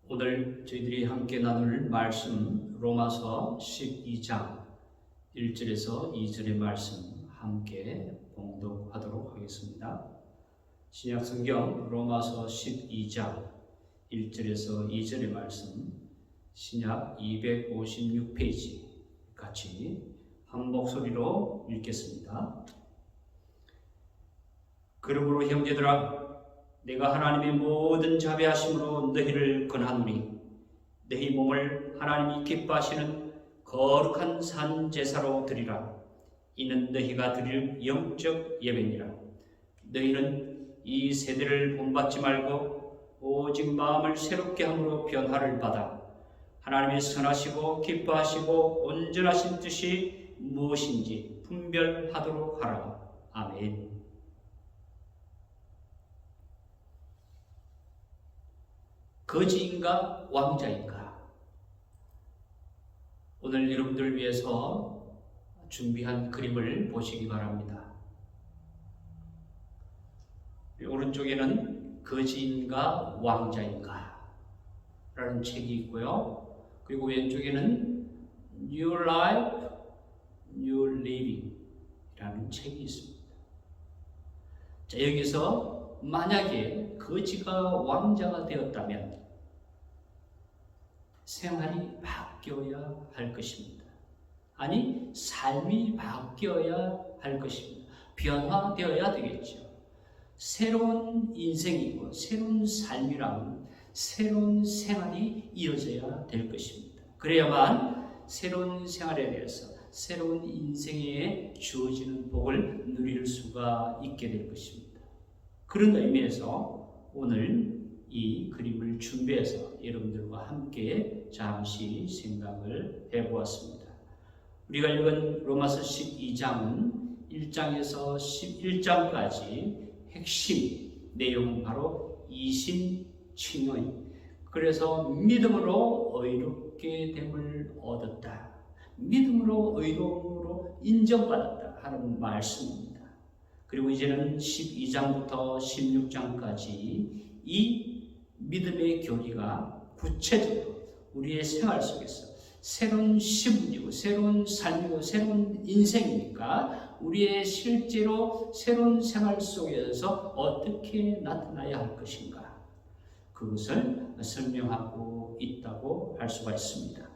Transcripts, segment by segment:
오늘 저희들이 함께 나눌 말씀 로마서 12장 1절에서 2절의 말씀 함께 봉독하도록 하겠습니다. 신약성경 로마서 12장 1절에서 2절의 말씀 신약 256페이지 같이 한 목소리로 읽겠습니다. 그러므로 형제들아 내가 하나님의 모든 자비하심으로 너희를 권하노니 너희 몸을 하나님이 기뻐하시는 거룩한 산 제사로 드리라. 이는 너희가 드릴 영적 예배니라. 너희는 이 세대를 본받지 말고 오직 마음을 새롭게 함으로 변화를 받아 하나님의 선하시고 기뻐하시고 온전하신 뜻이 무엇인지 분별하도록 하라. 아멘. 거지인가 왕자인가? 오늘 여러분들을 위해서 준비한 그림을 보시기 바랍니다. 오른쪽에는 거지인가 왕자인가 라는 책이 있고요. 그리고 왼쪽에는 New Life, New Living 라는 책이 있습니다. 자, 여기서 만약에 거지가 왕자가 되었다면 생활이 바뀌어야 할 것입니다. 아니, 삶이 바뀌어야 할 것입니다. 변화되어야 되겠죠. 새로운 인생이고 새로운 삶이라면 새로운 생활이 이어져야 될 것입니다. 그래야만 새로운 생활에 대해서 새로운 인생에 주어지는 복을 누릴 수가 있게 될 것입니다. 그런 의미에서 오늘 이 그림을 준비해서 여러분들과 함께 잠시 생각을 해보았습니다. 우리가 읽은 로마서 12장은 1장에서 11장까지 핵심 내용은 바로 이신칭의, 그래서 믿음으로 의롭게 됨을 얻었다, 믿음으로 의로움으로 인정받았다 하는 말씀입니다. 그리고 이제는 12장부터 16장까지 이 믿음의 교리가 구체적으로 우리의 생활 속에서 새로운 시분이고 새로운 삶이고 새로운 인생이니까 우리의 실제로 새로운 생활 속에서 어떻게 나타나야 할 것인가, 그것을 설명하고 있다고 할 수가 있습니다.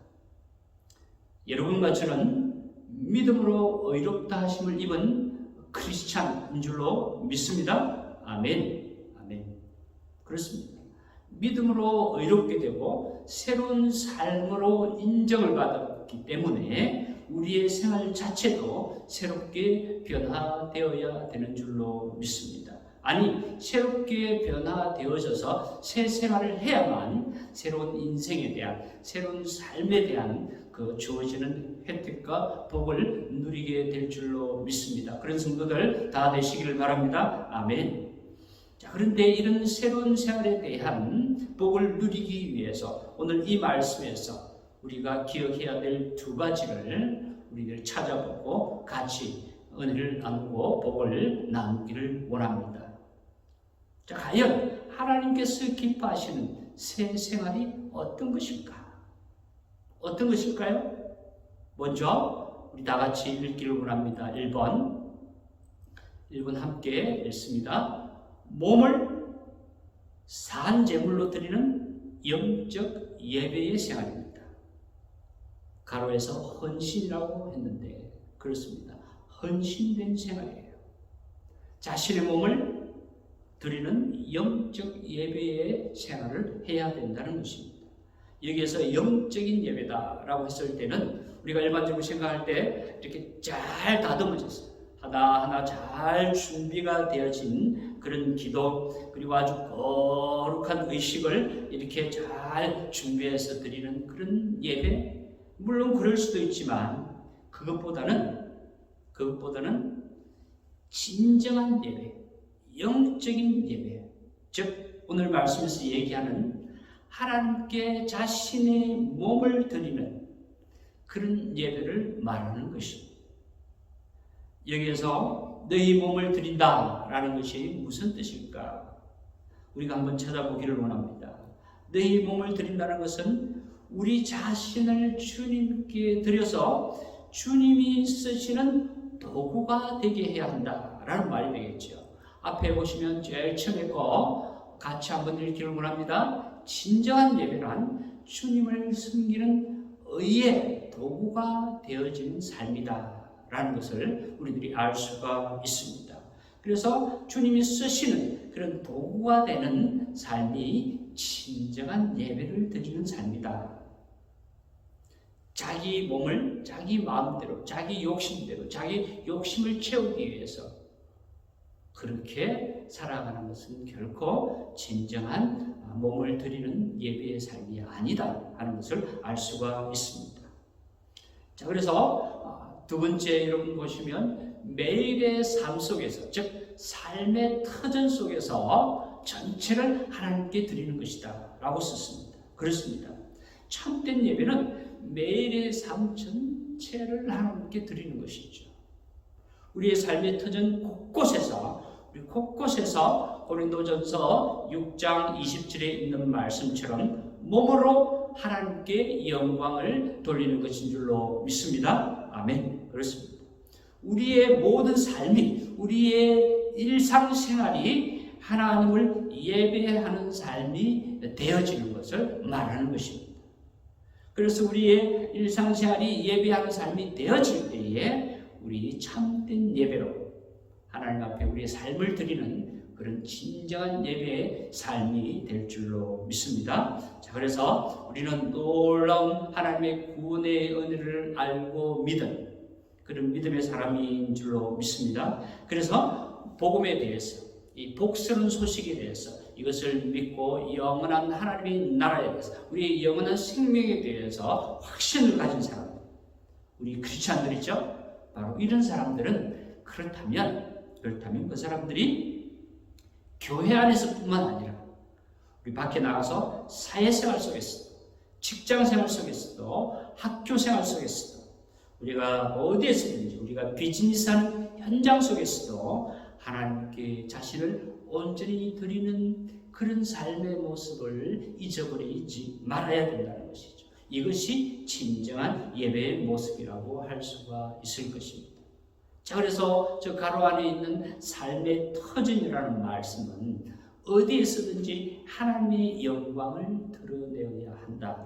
여러분과 저는 믿음으로 의롭다 하심을 입은 크리스찬인 줄로 믿습니다. 아멘. 아멘. 그렇습니다. 믿음으로 의롭게 되고 새로운 삶으로 인정을 받았기 때문에 우리의 생활 자체도 새롭게 변화되어야 되는 줄로 믿습니다. 아니, 새롭게 변화되어져서 새 생활을 해야만 새로운 인생에 대한, 새로운 삶에 대한 그 주어지는 혜택과 복을 누리게 될 줄로 믿습니다. 그런 성도들 다 되시기를 바랍니다. 아멘. 자, 그런데 이런 새로운 생활에 대한 복을 누리기 위해서 오늘 이 말씀에서 우리가 기억해야 될 두 가지를 우리들 찾아보고 같이 은혜를 나누고 복을 나누기를 원합니다. 자, 과연 하나님께서 기뻐하시는 새 생활이 어떤 것일까? 어떤 것일까요? 먼저 우리 다 같이 읽기를 원합니다. 1번 함께 읽습니다. 몸을 산제물로 드리는 영적 예배의 생활입니다. 가로에서 헌신이라고 했는데 그렇습니다. 헌신된 생활이에요. 자신의 몸을 드리는 영적 예배의 생활을 해야 된다는 것입니다. 여기에서 영적인 예배다라고 했을 때는 우리가 일반적으로 생각할 때 이렇게 잘 다듬어졌어요. 하나하나 잘 준비가 되어진 그런 기도, 그리고 아주 거룩한 의식을 이렇게 잘 준비해서 드리는 그런 예배, 물론 그럴 수도 있지만 그것보다는 진정한 예배, 영적인 예배, 즉 오늘 말씀에서 얘기하는 하나님께 자신의 몸을 드리는 그런 예배를 말하는 것입니다. 여기에서 너희 몸을 드린다라는 것이 무슨 뜻일까? 우리가 한번 찾아보기를 원합니다. 너희 몸을 드린다는 것은 우리 자신을 주님께 드려서 주님이 쓰시는 도구가 되게 해야 한다라는 말이 되겠죠. 앞에 보시면 제일 처음에 거 같이 한번 읽기를 원합니다. 진정한 예배란 주님을 섬기는 의의 도구가 되어지는 삶이다 라는 것을 우리들이 알 수가 있습니다. 그래서 주님이 쓰시는 그런 도구가 되는 삶이 진정한 예배를 드리는 삶이다. 자기 몸을 자기 마음대로, 자기 욕심대로, 자기 욕심을 채우기 위해서 그렇게 살아가는 것은 결코 진정한 몸을 드리는 예배의 삶이 아니다 하는 것을 알 수가 있습니다. 자, 그래서 두 번째 여러분 보시면 매일의 삶 속에서, 즉 삶의 터전 속에서 전체를 하나님께 드리는 것이다 라고 썼습니다. 그렇습니다. 참된 예배는 매일의 삶 전체를 하나님께 드리는 것이죠. 우리의 삶의 터전 곳곳에서 고린도전서 6장 27에 있는 말씀처럼 몸으로 하나님께 영광을 돌리는 것인 줄로 믿습니다. 아멘. 그렇습니다. 우리의 모든 삶이, 우리의 일상생활이 하나님을 예배하는 삶이 되어지는 것을 말하는 것입니다. 그래서 우리의 일상생활이 예배하는 삶이 되어질 때에 우리 참된 예배로 하나님 앞에 우리의 삶을 드리는 그런 진정한 예배의 삶이 될 줄로 믿습니다. 자, 그래서 우리는 놀라운 하나님의 구원의 은혜를 알고 믿은 그런 믿음의 사람인 줄로 믿습니다. 그래서 복음에 대해서, 이 복스러운 소식에 대해서, 이것을 믿고 영원한 하나님의 나라에 대해서, 우리의 영원한 생명에 대해서 확신을 가진 사람, 우리 크리스찬들이죠. 바로 이런 사람들은 그렇다면 그 사람들이 교회 안에서뿐만 아니라 우리 밖에 나가서 사회생활 속에서도, 직장생활 속에서도, 학교생활 속에서도, 우리가 어디에서든지, 우리가 비즈니스하는 현장 속에서도 하나님께 자신을 온전히 드리는 그런 삶의 모습을 잊어버리지 말아야 된다는 것이죠. 이것이 진정한 예배의 모습이라고 할 수가 있을 것입니다. 자, 그래서 저 가로 안에 있는 삶의 터전이라는 말씀은 어디에서든지 하나님의 영광을 드러내어야 한다.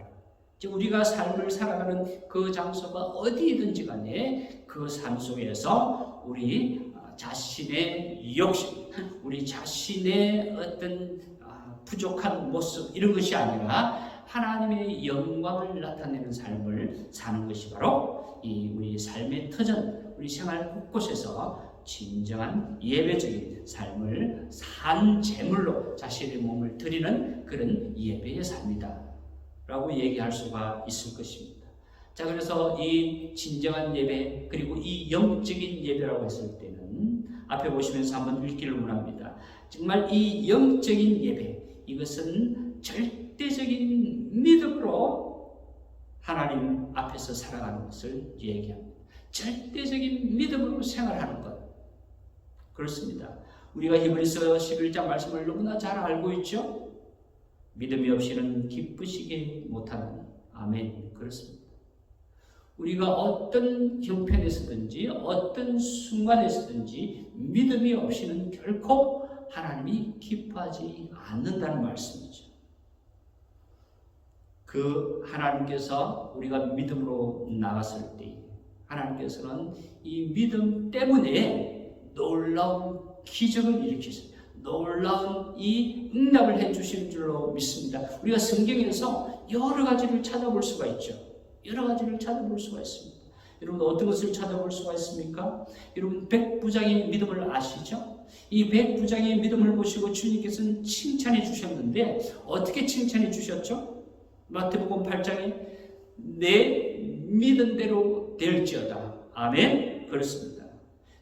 즉 우리가 삶을 살아가는 그 장소가 어디든지 간에 그 삶 속에서 우리 자신의 욕심, 우리 자신의 어떤 부족한 모습, 이런 것이 아니라 하나님의 영광을 나타내는 삶을 사는 것이 바로 이 우리 삶의 터전, 우리 생활 곳곳에서 진정한 예배적인 삶을 산 제물로 자신의 몸을 드리는 그런 예배의 삶이다 라고 얘기할 수가 있을 것입니다. 자, 그래서 이 진정한 예배, 그리고 이 영적인 예배라고 했을 때는 앞에 보시면서 한번 읽기를 원합니다. 정말 이 영적인 예배, 이것은 절대적인 믿음으로 하나님 앞에서 살아가는 것을 얘기합니다. 절대적인 믿음으로 생활하는 것. 그렇습니다. 우리가 히브리서 11장 말씀을 너무나 잘 알고 있죠? 믿음이 없이는 기쁘시게 못하는. 아멘. 그렇습니다. 우리가 어떤 형편에서든지 어떤 순간에서든지 믿음이 없이는 결코 하나님이 기뻐하지 않는다는 말씀이죠. 그 하나님께서 우리가 믿음으로 나갔을 때 하나님께서는 이 믿음 때문에 놀라운 기적을 일으키십니다. 놀라운 이 응답을 해주신 줄로 믿습니다. 우리가 성경에서 여러 가지를 찾아볼 수가 있죠. 여러 가지를 찾아볼 수가 있습니다. 여러분 어떤 것을 찾아볼 수가 있습니까? 여러분 백부장의 믿음을 아시죠? 이 백부장의 믿음을 보시고 주님께서는 칭찬해 주셨는데 어떻게 칭찬해 주셨죠? 마태복음 8장에 내 믿은 대로 될지어다. 아멘. 그렇습니다.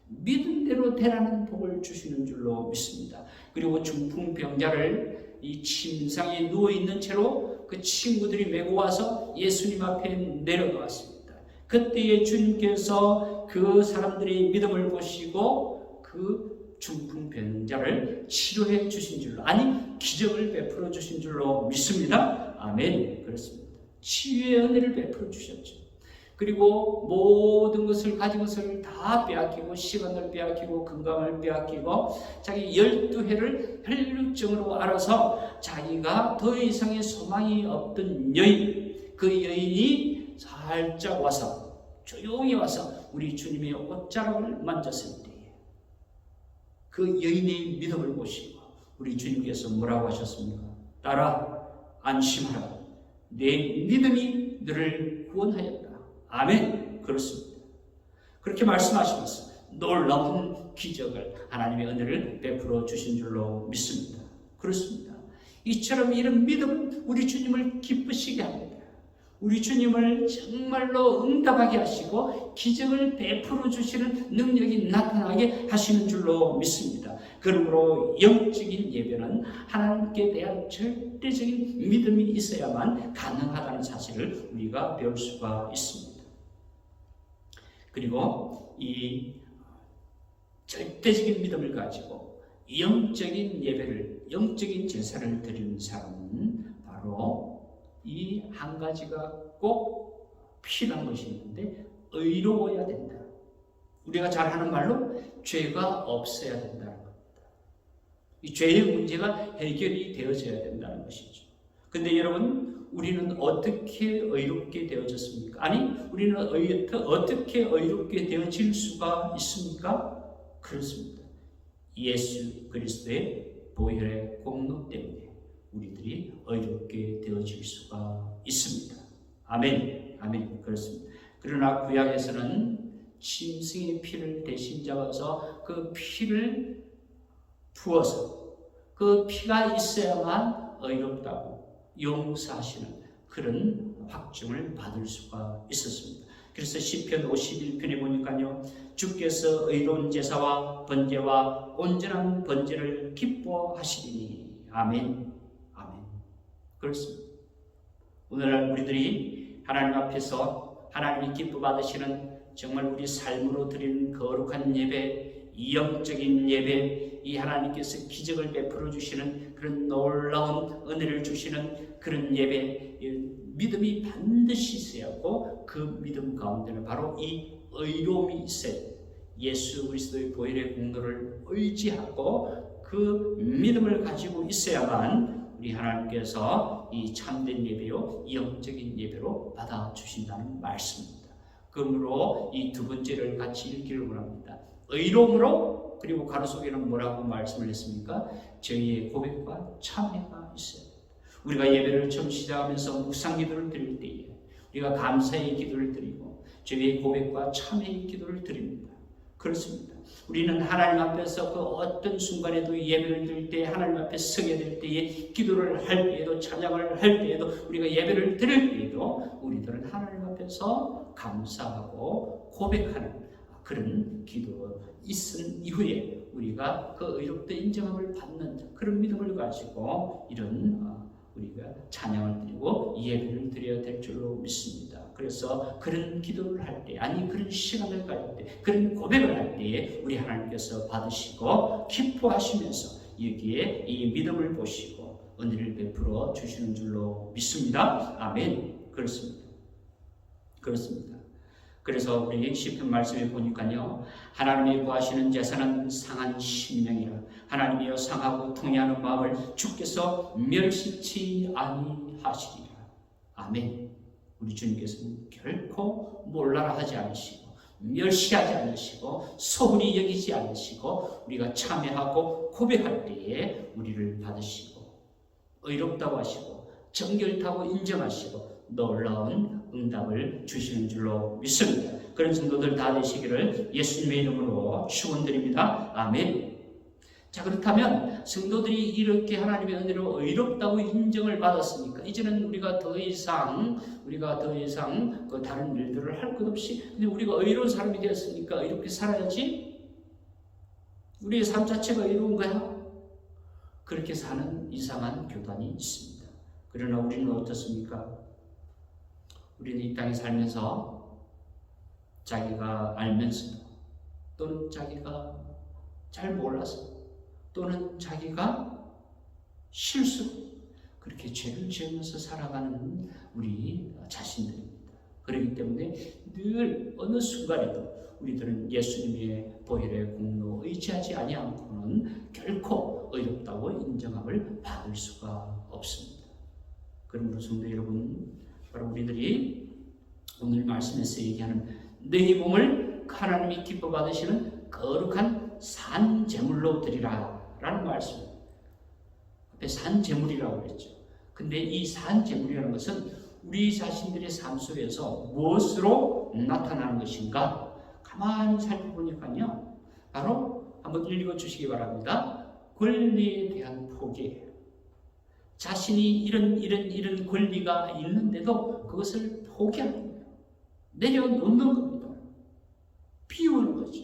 믿은 대로 되라는 복을 주시는 줄로 믿습니다. 그리고 중풍병자를 이 침상에 누워있는 채로 그 친구들이 메고 와서 예수님 앞에 내려놓았습니다. 그때에 주님께서 그 사람들의 믿음을 보시고 그 중풍병자를 치료해 주신 줄로, 아니 기적을 베풀어 주신 줄로 믿습니다. 아멘. 그렇습니다. 치유의 은혜를 베풀어 주셨죠. 그리고 모든 것을 가진 것을 다 빼앗기고, 시간을 빼앗기고, 건강을 빼앗기고, 자기 12해를 혈류증으로 알아서 자기가 더 이상의 소망이 없던 여인, 그 여인이 살짝 와서, 조용히 와서 우리 주님의 옷자락을 만졌을 때에 그 여인의 믿음을 보시고 우리 주님께서 뭐라고 하셨습니까? 딸아, 안심하라. 내 믿음이 너를 구원하였다. 아멘. 그렇습니다. 그렇게 말씀하시면서 놀라운 기적을, 하나님의 은혜를 베풀어 주신 줄로 믿습니다. 그렇습니다. 이처럼 이런 믿음은 우리 주님을 기쁘시게 합니다. 우리 주님을 정말로 응답하게 하시고 기적을 베풀어 주시는 능력이 나타나게 하시는 줄로 믿습니다. 그러므로 영적인 예배는 하나님께 대한 절대적인 믿음이 있어야만 가능하다는 사실을 우리가 배울 수가 있습니다. 그리고 이 절대적인 믿음을 가지고 영적인 예배를, 영적인 제사를 드리는 사람은 바로 이 한 가지가 꼭 필요한 것이 있는데, 의로워야 된다. 우리가 잘 하는 말로 죄가 없어야 된다는 겁니다. 이 죄의 문제가 해결이 되어져야 된다는 것이죠. 근데 여러분, 우리는 어떻게 의롭게 되어졌습니까? 아니, 우리는 어떻게 의롭게 되어질 수가 있습니까? 그렇습니다. 예수 그리스도의 보혈의 공로 때문에 우리들이 의롭게 되어질 수가 있습니다. 아멘. 아멘. 그렇습니다. 그러나 구약에서는 짐승의 피를 대신 잡아서 그 피를 부어서 그 피가 있어야만 의롭다고 용서하시는 그런 확증을 받을 수가 있었습니다. 그래서 시편 51편에 보니까요, 주께서 의로운 제사와 번제와 온전한 번제를 기뻐하시리니. 아멘. 아멘. 그렇습니다. 오늘날 우리들이 하나님 앞에서 하나님이 기뻐 받으시는 정말 우리 삶으로 드리는 거룩한 예배, 영적인 예배, 이 하나님께서 기적을 베풀어 주시는 그런 놀라운 은혜를 주시는 그런 예배, 믿음이 반드시 있어야 하고, 그 믿음 가운데는 바로 이 의로움이 있어야 돼요. 예수 그리스도의 보혈의 공로를 의지하고 그 믿음을 가지고 있어야만 우리 하나님께서 이 참된 예배요, 영적인 예배로 받아주신다는 말씀입니다. 그러므로 이 두 번째를 같이 읽기를 원합니다. 의로움으로, 그리고 가로 속에는 뭐라고 말씀을 했습니까? 저희의 고백과 참회가 있어야 됩니다. 우리가 예배를 처음 시작하면서 묵상 기도를 드릴 때에 우리가 감사의 기도를 드리고 저희의 고백과 참회의 기도를 드립니다. 그렇습니다. 우리는 하나님 앞에서 그 어떤 순간에도 예배를 드릴 때, 하나님 앞에 서게 될 때에, 기도를 할 때에도, 찬양을 할 때에도, 우리가 예배를 드릴 때에도 우리들은 하나님 앞에서 감사하고 고백하는 그런 기도가 있은 이후에 우리가 그 의롭다 인정함을 받는 그런 믿음을 가지고 이런 우리가 찬양을 드리고 예배를 드려야 될 줄로 믿습니다. 그래서 그런 기도를 할 때, 아니 그런 시간을 가질 때, 그런 고백을 할 때에 우리 하나님께서 받으시고 기뻐하시면서 여기에 이 믿음을 보시고 은혜를 베풀어 주시는 줄로 믿습니다. 아멘. 그렇습니다. 그렇습니다. 그래서 우리 시편 말씀에 보니까요, 하나님이 구하시는 제사는 상한 심령이라. 하나님이여 상하고 통회하는 마음을 주께서 멸시치 아니하시리라. 아멘. 우리 주님께서는 결코 몰라라 하지 않으시고, 멸시하지 않으시고, 소홀히 여기지 않으시고, 우리가 참회하고 고백할 때에 우리를 받으시고 의롭다고 하시고 정결타고 인정하시고 놀라운 응답을 주시는 줄로 믿습니다. 그런 성도들 다 되시기를 예수님의 이름으로 축원드립니다. 아멘. 자, 그렇다면 성도들이 이렇게 하나님의 은혜로 의롭다고 인정을 받았으니까 이제는 우리가 더 이상 그 다른 일들을 할 것 없이, 근데 우리가 의로운 사람이 되었으니까 이렇게 살아야지, 우리의 삶 자체가 의로운 거야, 그렇게 사는 이상한 교단이 있습니다. 그러나 우리는 어떻습니까? 우리는 이 땅에 살면서 자기가 알면서도, 또는 자기가 잘 몰라서 또는 자기가 실수 그렇게 죄를 지으면서 살아가는 우리 자신들입니다. 그렇기 때문에 늘 어느 순간에도 우리들은 예수님의 보혈의 공로 의지하지 아니하고는 결코 의롭다고 인정함을 받을 수가 없습니다. 그러므로 성도 여러분, 바로 우리들이 오늘 말씀에서 얘기하는 너희 몸을 하나님이 기뻐 받으시는 거룩한 산 제물로 드리라 라는 말씀. 앞에 산 제물이라고 그랬죠. 근데 이 산 제물이라는 것은 우리 자신들의 삶 속에서 무엇으로 나타나는 것인가? 가만히 살펴보니까요, 바로 한번 읽어주시기 바랍니다. 권리에 대한 포기예요. 자신이 이런 권리가 있는데도 그것을 포기하는 거예요. 내려놓는 겁니다. 비우는 거죠.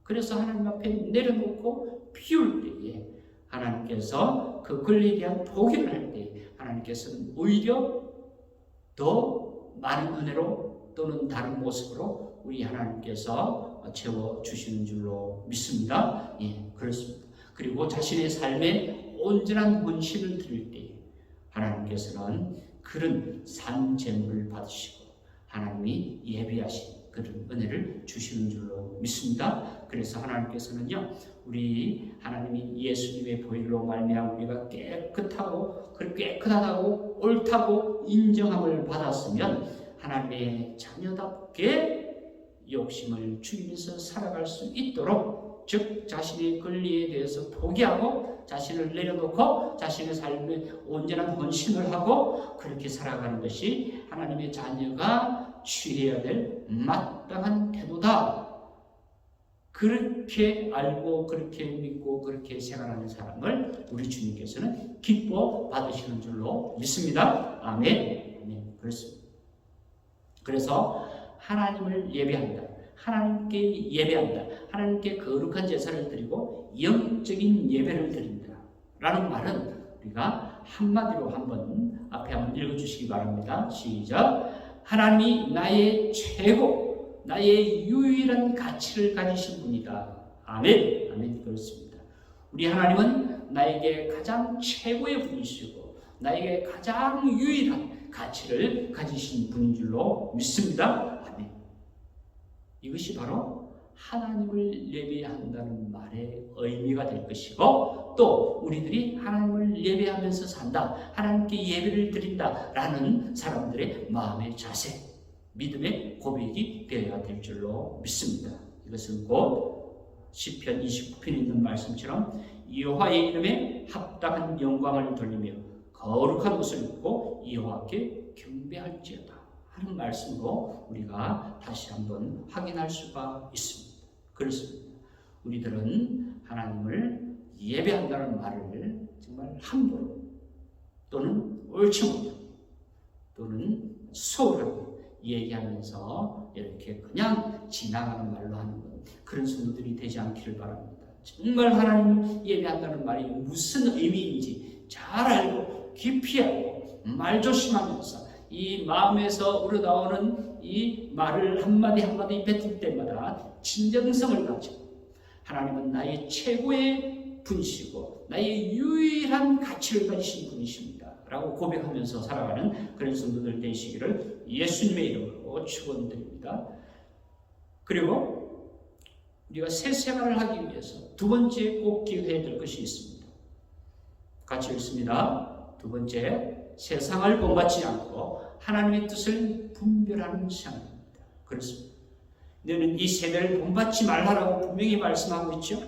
그래서 하나님 앞에 내려놓고 비울 때에 하나님께서 그 권리에 대한 포기를 할 때 하나님께서는 오히려 더 많은 은혜로 또는 다른 모습으로 우리 하나님께서 채워주시는 줄로 믿습니다. 예, 그렇습니다. 그리고 자신의 삶에 온전한 헌신을 드릴 때 하나님께서는 그런 산 제물을 받으시고 하나님이 예비하신 그런 은혜를 주시는 줄로 믿습니다. 그래서 하나님께서는요, 우리 하나님이 예수님의 보혈로 말미암아 우리가 깨끗하다고 옳다고 인정함을 받았으면 하나님의 자녀답게 욕심을 죽이면서 살아갈 수 있도록, 즉 자신의 권리에 대해서 포기하고 자신을 내려놓고 자신의 삶에 온전한 헌신을 하고 그렇게 살아가는 것이 하나님의 자녀가 취해야 될 마땅한 태도다. 그렇게 알고 그렇게 믿고 그렇게 생활하는 사람을 우리 주님께서는 기뻐 받으시는 줄로 믿습니다. 아멘. 아멘. 그렇습니다. 그래서 하나님을 예배한다, 하나님께 예배한다, 하나님께 거룩한 제사를 드리고 영적인 예배를 드린다 라는 말은 우리가 한마디로 한번 앞에 한번 읽어주시기 바랍니다. 시작. 하나님이 나의 최고, 나의 유일한 가치를 가지신 분이다. 아멘. 아멘. 그렇습니다. 우리 하나님은 나에게 가장 최고의 분이시고 나에게 가장 유일한 가치를 가지신 분인 줄로 믿습니다. 아멘. 이것이 바로 하나님을 예배한다는 말의 의미가 될 것이고, 또 우리들이 하나님을 예배하면서 산다, 하나님께 예배를 드린다 라는 사람들의 마음의 자세, 믿음의 고백이 되어야 될 줄로 믿습니다. 이것은 곧 시편 29편에 있는 말씀처럼 여호와의 이름에 합당한 영광을 돌리며 거룩한 옷을 입고 여호와께 경배할지어다 하는 말씀으로 우리가 다시 한번 확인할 수가 있습니다. 그렇습니다. 우리들은 하나님을 예배한다는 말을 정말 함부로 또는 옳지 못하고 또는 소홀하게 얘기하면서 이렇게 그냥 지나가는 말로 하는 그런 성도들이 되지 않기를 바랍니다. 정말 하나님 예배한다는 말이 무슨 의미인지 잘 알고 깊이 알고 말조심하면서 이 마음에서 우러나오는 이 말을 한마디 한마디 뱉을 때마다 진정성을 가지고 하나님은 나의 최고의 분이시고 나의 유일한 가치를 가지신 분이십니다 라고 고백하면서 살아가는 그런 성도들 되시기를 예수님의 이름으로 축원드립니다. 그리고 우리가 새 생활을 하기 위해서 두 번째 꼭 기억해야 될 것이 있습니다. 같이 읽습니다. 두 번째, 세상을 본받지 않고 하나님의 뜻을 분별하는 생활입니다. 그렇습니다. 너희는 이 세대를 본받지 말라라고 분명히 말씀하고 있죠.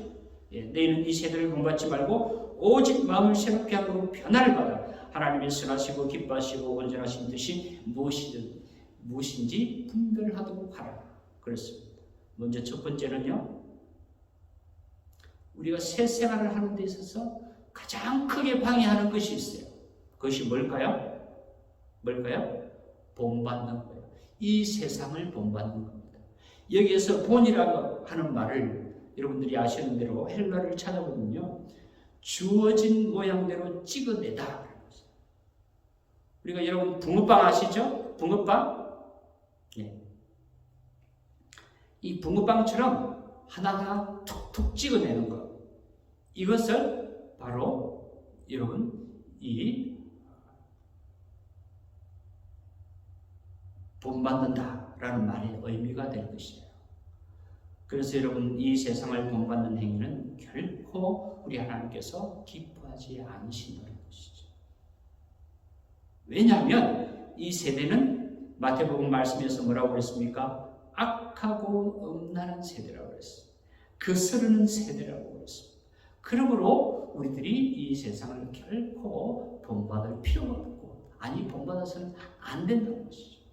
너희는 이 세대를 본받지 말고 오직 마음을 새롭게 함으로 변화를 받아 하나님의 선하시고 기뻐하시고 온전하신 뜻이 무엇인지 분별하도록 하라. 그렇습니다. 먼저 첫 번째는요, 우리가 새 생활을 하는 데 있어서 가장 크게 방해하는 것이 있어요. 그것이 뭘까요? 본받는 거예요. 이 세상을 본받는 겁니다. 여기에서 본이라고 하는 말을 여러분들이 아시는 대로 헬라를 찾아보면요, 주어진 모양대로 찍어내다. 우리가 여러분 붕어빵 아시죠? 붕어빵? 예. 이 붕어빵처럼 하나하나 툭툭 찍어내는 것. 이것을 바로 여러분 이 본받는다라는 말의 의미가 될 것이에요. 그래서 여러분 이 세상을 본받는 행위는 결코 우리 하나님께서 기뻐하지 않으신다는 것이죠. 왜냐하면 이 세대는 마태복음 말씀에서 뭐라고 그랬습니까? 악하고 음란한 세대라고 그랬어요. 거스르는 세대라고 그랬습니다. 그러므로 우리들이 이 세상을 결코 본받을 필요가 없고 아니 본받아서는 안 된다는 것이죠.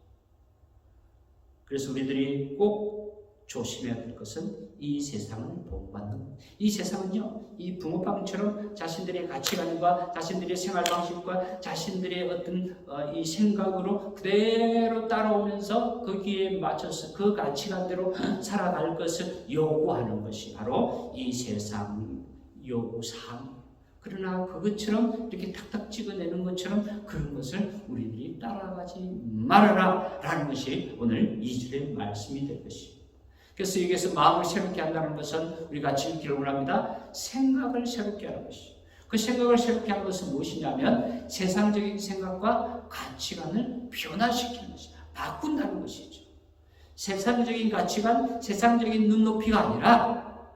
그래서 우리들이 꼭 조심해야 될 것은 이 세상을 본받는 것. 이 세상은요, 이 붕어빵처럼 자신들의 가치관과 자신들의 생활 방식과 자신들의 어떤 이 생각으로 그대로 따라오면서 거기에 맞춰서 그 가치관대로 살아갈 것을 요구하는 것이 바로 이 세상 요구사항. 그러나 그것처럼 이렇게 탁탁 찍어내는 것처럼 그런 것을 우리들이 따라가지 말아라 라는 것이 오늘 2절의 말씀이 될 것입니다. 그래서 여기에서 마음을 새롭게 한다는 것은 우리가 지금 기록을 합니다. 생각을 새롭게 하는 것이죠. 그 생각을 새롭게 하는 것은 무엇이냐면 세상적인 생각과 가치관을 변화시키는 것이죠. 바꾼다는 것이죠. 세상적인 가치관, 세상적인 눈높이가 아니라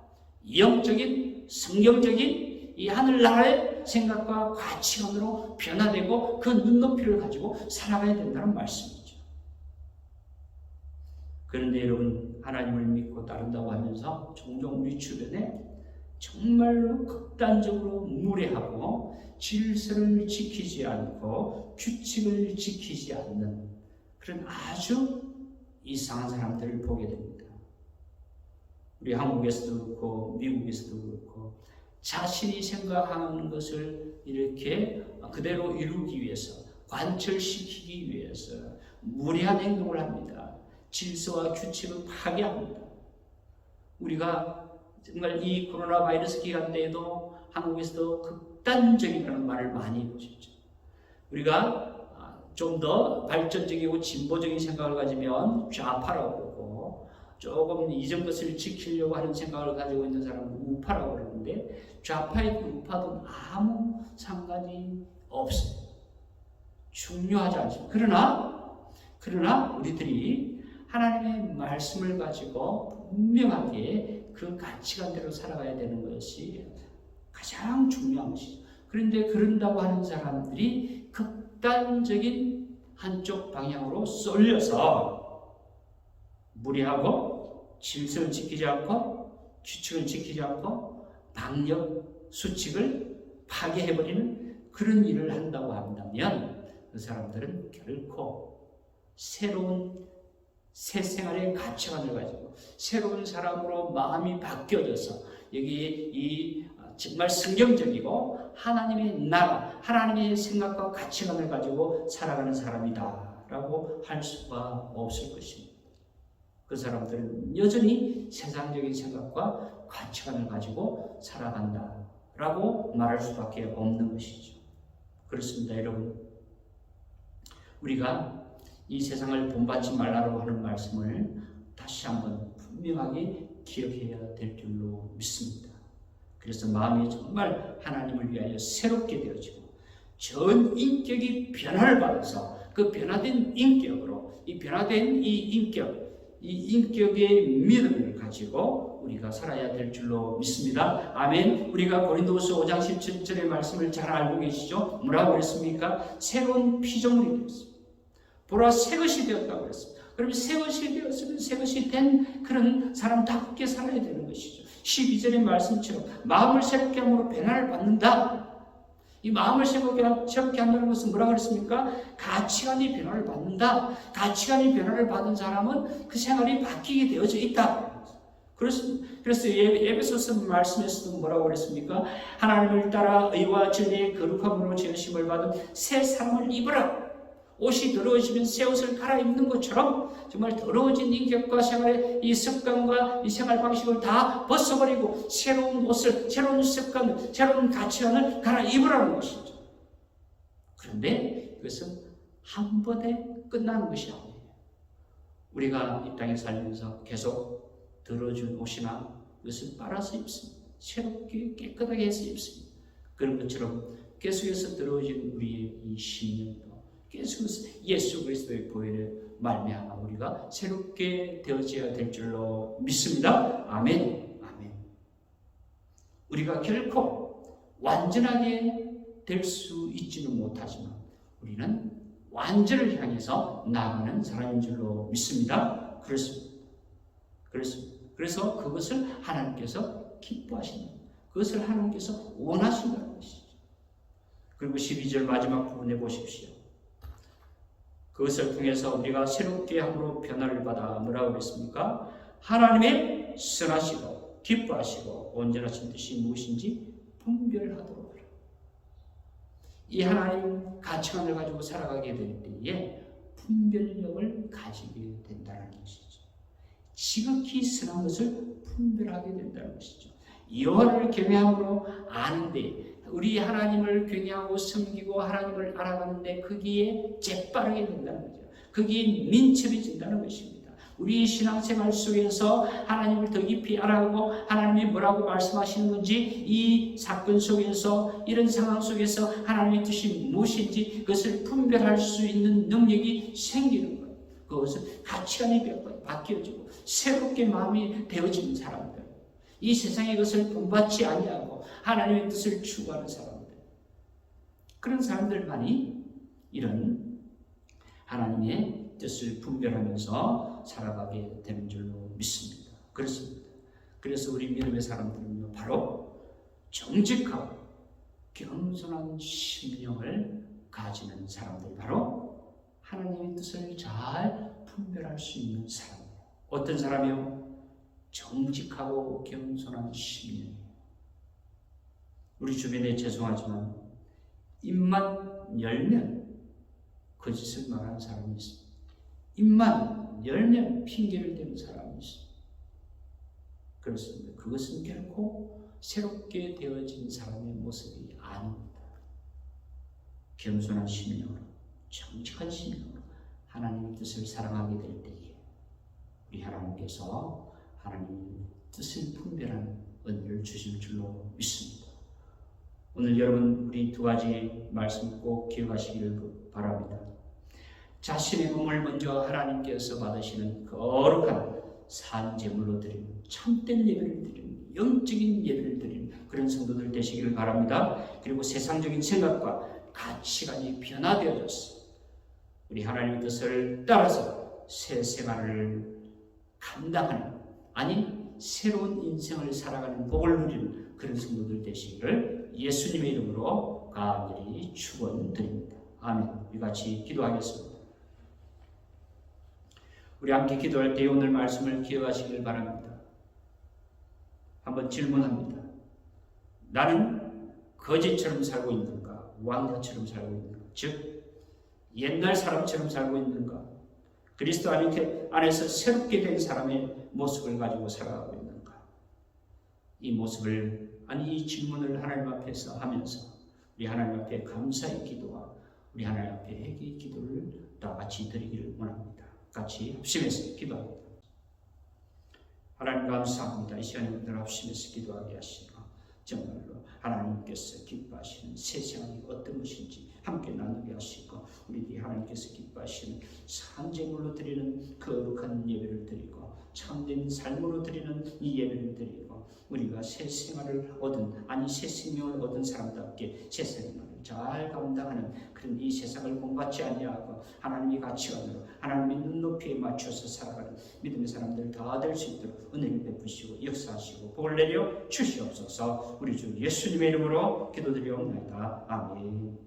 영적인, 성경적인 이 하늘나라의 생각과 가치관으로 변화되고 그 눈높이를 가지고 살아가야 된다는 말씀이죠. 그런데 여러분 하나님을 믿고 따른다고 하면서 종종 우리 주변에 정말로 극단적으로 무례하고 질서를 지키지 않고 규칙을 지키지 않는 그런 아주 이상한 사람들을 보게 됩니다. 우리 한국에서도 그렇고 미국에서도 그렇고 자신이 생각하는 것을 이렇게 그대로 이루기 위해서 관철시키기 위해서 무례한 행동을 합니다. 질서와 규칙을 파괴합니다. 우리가 정말 이 코로나 바이러스 기간 때에도 한국에서도 극단적이라는 말을 많이 보셨죠. 우리가 좀 더 발전적이고 진보적인 생각을 가지면 좌파라고 그러고 조금 이전 것을 지키려고 하는 생각을 가지고 있는 사람은 우파라고 그러는데 좌파이든 우파든 아무 상관이 없어요. 중요하지 않습니다. 그러나 우리들이 하나님의 말씀을 가지고 분명하게 그 가치관대로 살아가야 되는 것이 가장 중요한 것이죠. 그런데 그런다고 하는 사람들이 극단적인 한쪽 방향으로 쏠려서 무례하고 질서를 지키지 않고 규칙을 지키지 않고 방역 수칙을 파괴해버리는 그런 일을 한다고 한다면 그 사람들은 결코 새로운 새 생활의 가치관을 가지고 새로운 사람으로 마음이 바뀌어져서 여기 이 정말 성경적이고 하나님의 나라, 하나님의 생각과 가치관을 가지고 살아가는 사람이다 라고 할 수가 없을 것입니다. 그 사람들은 여전히 세상적인 생각과 가치관을 가지고 살아간다 라고 말할 수밖에 없는 것이죠. 그렇습니다, 여러분. 우리가 이 세상을 본받지 말라고 하는 말씀을 다시 한번 분명하게 기억해야 될 줄로 믿습니다. 그래서 마음이 정말 하나님을 위하여 새롭게 되어지고 전 인격이 변화를 받아서 그 변화된 인격으로 이 변화된 이 인격의 믿음을 가지고 우리가 살아야 될 줄로 믿습니다. 아멘. 우리가 고린도후서 5장 17절의 말씀을 잘 알고 계시죠? 뭐라고 그랬습니까? 새로운 피조물이 되었습니다. 보라 새 것이 되었다고 그랬습니다. 그러면 새 것이 되었으면 새 것이 된 그런 사람답게 살아야 되는 것이죠. 12절의 말씀처럼 마음을 새롭게 함으로 변화를 받는다. 이 마음을 새롭게 한다는 것은 뭐라고 그랬습니까? 가치관이 변화를 받는다. 가치관이 변화를 받은 사람은 그 생활이 바뀌게 되어져 있다. 그래서 에베소서 말씀에서도 뭐라고 그랬습니까? 하나님을 따라 의와 진리의 거룩함으로 지으심을 받은 새 사람을 입으라. 옷이 더러워지면 새 옷을 갈아입는 것처럼 정말 더러워진 인격과 생활의 이 습관과 이 생활 방식을 다 벗어버리고 새로운 옷을, 새로운 습관을, 새로운 가치관을 갈아입으라는 것이죠. 그런데 이것은 한 번에 끝나는 것이 아니에요. 우리가 이 땅에 살면서 계속 더러워진 옷이나 이것을 빨아서 입습니다. 새롭게 깨끗하게 해서 입습니다. 그런 것처럼 계속해서 들어오신 우리의 이 심령도 계속해서 예수 그리스도의 보혈에 말미암아 우리가 새롭게 되어져야 될 줄로 믿습니다. 아멘. 아멘. 우리가 결코 완전하게 될 수 있지는 못하지만 우리는 완전을 향해서 나아가는 사람인 줄로 믿습니다. 그렇습니다. 그래서 그것을 하나님께서 기뻐하신다. 그것을 하나님께서 원하신다는 것이죠. 그리고 12절 마지막 부분에 보십시오. 그것을 통해서 우리가 새롭게 함으로 변화를 받아 뭐라고 그랬습니까? 하나님의 선하시고 기뻐하시고 온전하신 뜻이 무엇인지 분별하도록 하라. 이 하나님 가치관을 가지고 살아가게 될 때에 분별력을 가지게 된다는 것이죠. 지극히 선한 것을 분별하게 된다는 것이죠. 여호와를 경외함으로 아는데 우리 하나님을 경외하고 섬기고 하나님을 알아가는데 거기에 재빠르게 된다는 거죠. 거기에 민첩해진다는 것입니다. 우리 신앙생활 속에서 하나님을 더 깊이 알아가고 하나님이 뭐라고 말씀하시는 건지 이 사건 속에서 이런 상황 속에서 하나님의 뜻이 무엇인지 그것을 분별할 수 있는 능력이 생기는 거예요. 그것은 가치관이 바뀌어지고 새롭게 마음이 되어지는 사람들, 이 세상의 것을 본받지 아니하고 하나님의 뜻을 추구하는 사람들, 그런 사람들만이 이런 하나님의 뜻을 분별하면서 살아가게 되는 줄로 믿습니다. 그렇습니다. 그래서 우리 믿음의 사람들은요, 바로 정직하고 겸손한 심령을 가지는 사람들, 바로 하나님의 뜻을 잘 분별할 수 있는 사람이에요. 어떤 사람이요? 정직하고 겸손한 심령이에요. 우리 주변에 죄송하지만 입만 열면 거짓을 말하는 사람이 있습니다. 입만 열면 핑계를 대는 사람이 있습니다. 그렇습니다. 그것은 결코 새롭게 되어진 사람의 모습이 아닙니다. 겸손한 심령으로, 정직한 심령으로 하나님의 뜻을 사랑하게 될 때에 우리 하나님께서 하나님의 뜻을 분별하는 은혜를 주실 줄로 믿습니다. 오늘 여러분 우리 두 가지 말씀 꼭 기억하시기를 바랍니다. 자신의 몸을 먼저 하나님께서 받으시는 거룩한 산제물로 드리는 참된 예배를 드리는 영적인 예배를 드리는 그런 성도들 되시기를 바랍니다. 그리고 세상적인 생각과 가치관이 변화되어졌어. 우리 하나님의 뜻을 따라서 새 생활을 감당하는, 아니 새로운 인생을 살아가는 복을 누리는 그런 성도들 되시기를 예수님의 이름으로 간절히 축원드립니다. 아멘. 우리 같이 기도하겠습니다. 우리 함께 기도할 때 오늘 말씀을 기억하시길 바랍니다. 한번 질문합니다. 나는 거지처럼 살고 있는가? 왕자처럼 살고 있는가? 즉 옛날 사람처럼 살고 있는가? 그리스도 안에서 새롭게 된 사람의 모습을 가지고 살아가고 있는가? 이 모습을, 아니 이 질문을 하나님 앞에서 하면서 우리 하나님 앞에 감사의 기도와 우리 하나님 앞에 회개의 기도를 다 같이 드리기를 원합니다. 같이 합심해서 기도합니다. 하나님 감사합니다. 이 시간에 오늘 합심해서 기도하게 하시고 정말로 하나님께서 기뻐하시는 새 생활이 어떤 것인지 함께 나누게 하시고 우리 하나님께서 기뻐하시는 산제물로 드리는 거룩한 예배를 드리고 참된 삶으로 드리는 이 예배를 드리고 우리가 새 생활을 얻은, 아니 새 생명을 얻은 사람답게 새 생활을 잘 감당하는 그런 이 세상을 본받지 아니하고 하나님의 가치관으로 하나님의 눈높이에 맞춰서 살아가는 믿음의 사람들 다 될 수 있도록 은혜를 베푸시고 역사하시고 복을 내려 주시옵소서. 우리 주 예수님의 이름으로 기도드리옵나이다. 아멘.